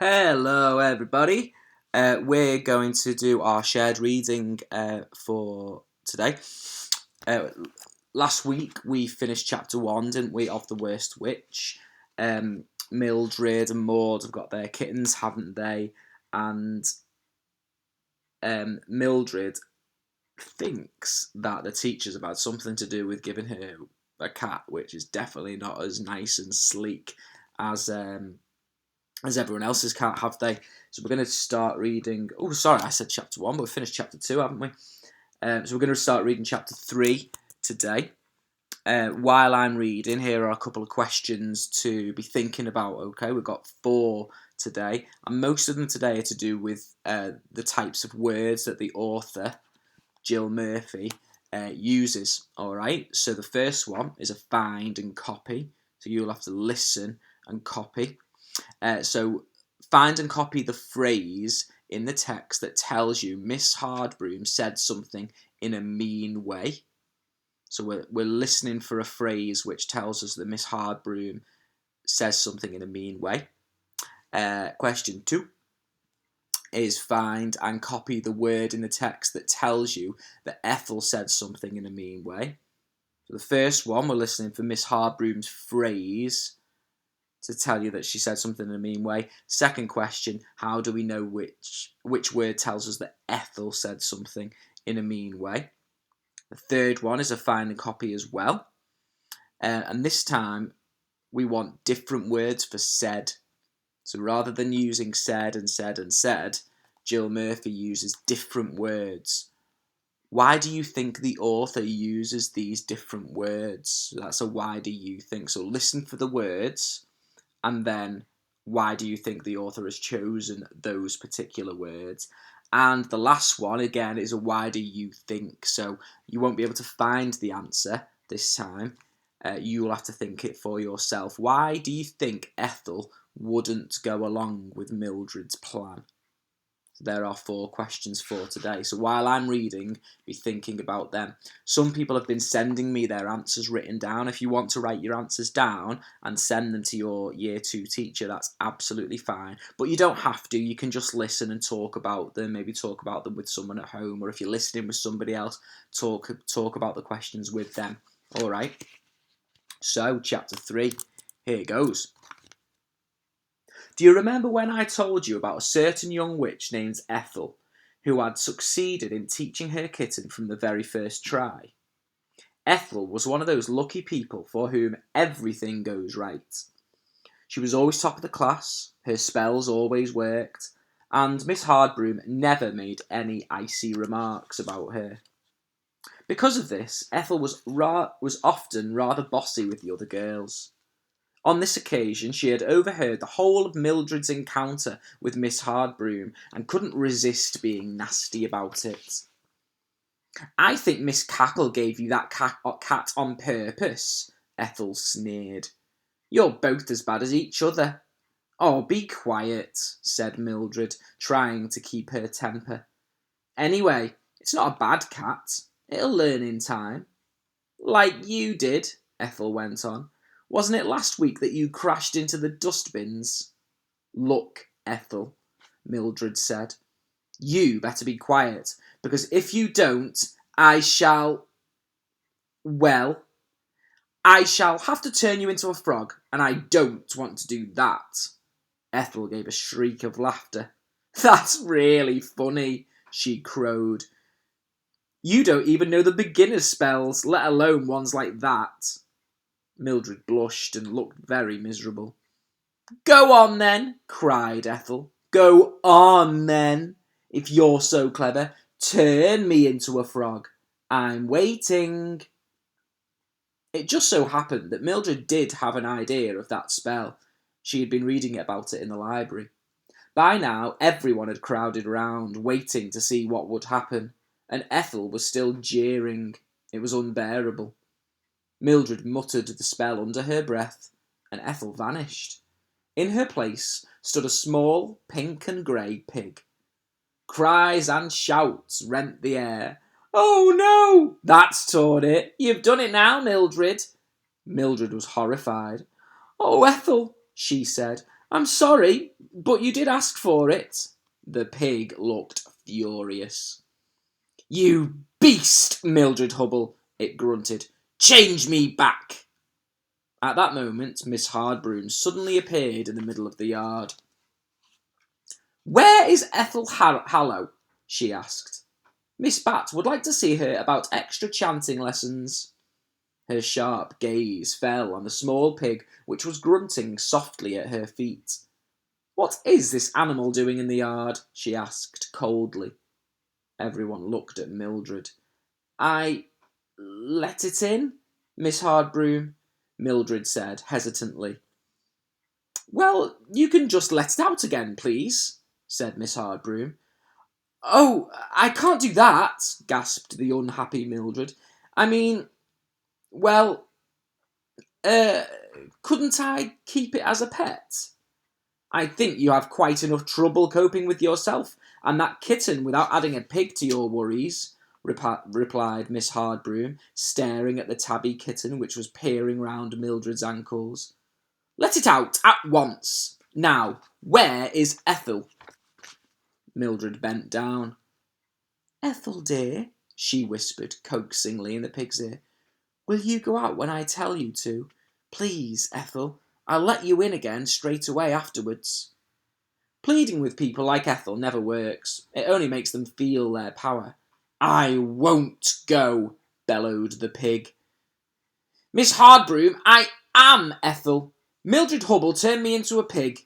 Hello, everybody. We're going to do our shared reading for today. Uh, Last week we finished chapter 1, didn't we, of The Worst Witch. Mildred and Maud have got their kittens, haven't they? And Mildred thinks that the teacher's about something to do with giving her a cat, which is definitely not as nice and sleek as everyone else's cat, have they? So we're going to start reading. Oh, sorry, I said chapter 1, but we finished chapter 2, haven't we? So we're going to start reading chapter 3 today. While I'm reading, here are a couple of questions to be thinking about. Okay, we've got 4 today, and most of them today are to do with the types of words that the author, Jill Murphy, uses. All right, so the first one is a find and copy. So you'll have to listen and copy. So find and copy the phrase in the text that tells you Miss Hardbroom said something in a mean way. So we're listening for a phrase which tells us that Miss Hardbroom says something in a mean way. Question 2 is find and copy the word in the text that tells you that Ethel said something in a mean way. So the first one, we're listening for Miss Hardbroom's phrase to tell you that she said something in a mean way. Second question, how do we know which word tells us that Ethel said something in a mean way? The third one is a find and copy as well. And this time, we want different words for said. So rather than using said and said and said, Jill Murphy uses different words. Why do you think the author uses these different words? That's a why do you think. So listen for the words. And then, why do you think the author has chosen those particular words? And the last one, again, is a why do you think? So you won't be able to find the answer this time. You'll have to think it for yourself. Why do you think Ethel wouldn't go along with Mildred's plan? So there are 4 questions for today. So while I'm reading, be thinking about them. Some people have been sending me their answers written down. If you want to write your answers down and send them to your Year 2 teacher, that's absolutely fine. But you don't have to. You can just listen and talk about them. Maybe talk about them with someone at home. Or if you're listening with somebody else, talk about the questions with them. All right. So, chapter 3. Here goes. Do you remember when I told you about a certain young witch named Ethel, who had succeeded in teaching her kitten from the very first try? Ethel was one of those lucky people for whom everything goes right. She was always top of the class, her spells always worked, and Miss Hardbroom never made any icy remarks about her. Because of this, Ethel was often rather bossy with the other girls. On this occasion, she had overheard the whole of Mildred's encounter with Miss Hardbroom and couldn't resist being nasty about it. I think Miss Cackle gave you that cat on purpose, Ethel sneered. You're both as bad as each other. Oh, be quiet, said Mildred, trying to keep her temper. Anyway, it's not a bad cat. It'll learn in time. Like you did, Ethel went on. Wasn't it last week that you crashed into the dustbins? Look, Ethel, Mildred said. You better be quiet, because if you don't, I shall have to turn you into a frog, and I don't want to do that. Ethel gave a shriek of laughter. That's really funny, she crowed. You don't even know the beginner's spells, let alone ones like that. Mildred blushed and looked very miserable. Go on then, cried Ethel. Go on then. If you're so clever, turn me into a frog. I'm waiting. It just so happened that Mildred did have an idea of that spell. She had been reading about it in the library. By now, everyone had crowded round, waiting to see what would happen, and Ethel was still jeering. It was unbearable. Mildred muttered the spell under her breath, and Ethel vanished. In her place stood a small pink and grey pig. Cries and shouts rent the air. Oh no! That's taught it! You've done it now, Mildred! Mildred was horrified. Oh, Ethel, she said, I'm sorry, but you did ask for it. The pig looked furious. You beast, Mildred Hubble, it grunted. Change me back. At that moment, Miss Hardbroom suddenly appeared in the middle of the yard. Where is Ethel Hallow? She asked. Miss Bat would like to see her about extra chanting lessons. Her sharp gaze fell on the small pig which was grunting softly at her feet. What is this animal doing in the yard? She asked coldly. Everyone looked at Mildred. I let it in, Miss Hardbroom, Mildred said hesitantly. Well, you can just let it out again, please, said Miss Hardbroom. Oh, I can't do that, gasped the unhappy Mildred. I mean, well, couldn't I keep it as a pet? I think you have quite enough trouble coping with yourself and that kitten without adding a pig to your worries, replied Miss Hardbroom, staring at the tabby kitten which was peering round Mildred's ankles. Let it out at once. Now, where is Ethel? Mildred bent down. Ethel, dear, she whispered coaxingly in the pig's ear, will you go out when I tell you to? Please, Ethel, I'll let you in again straight away afterwards. Pleading with people like Ethel never works. It only makes them feel their power. I won't go, bellowed the pig. Miss Hardbroom, I am Ethel. Mildred Hubble turned me into a pig.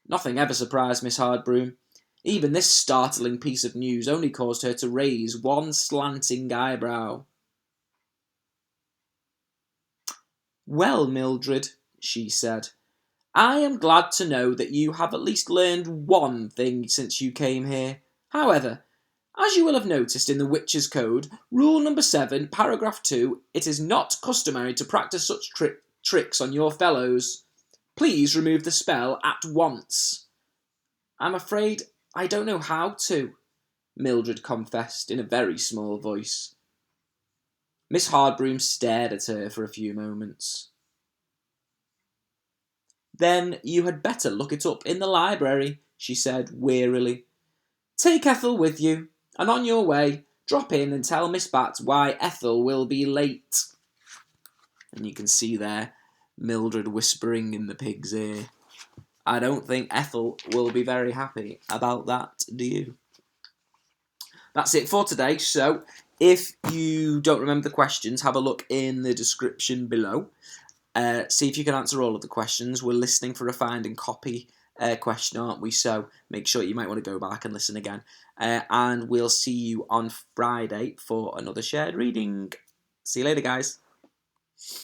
Nothing ever surprised Miss Hardbroom. Even this startling piece of news only caused her to raise one slanting eyebrow. Well, Mildred, she said, I am glad to know that you have at least learned one thing since you came here. However, as you will have noticed in the Witches' Code, Rule number 7, paragraph 2, it is not customary to practice such tricks on your fellows. Please remove the spell at once. I'm afraid I don't know how to, Mildred confessed in a very small voice. Miss Hardbroom stared at her for a few moments. Then you had better look it up in the library, she said wearily. Take Ethel with you, and on your way, drop in and tell Miss Bat why Ethel will be late. And you can see there Mildred whispering in the pig's ear. I don't think Ethel will be very happy about that, do you? That's it for today. So, if you don't remember the questions, have a look in the description below. See if you can answer all of the questions. We're listening for a find and copy question, aren't we? So, make sure you might want to go back and listen again. And we'll see you on Friday for another shared reading. See you later, guys.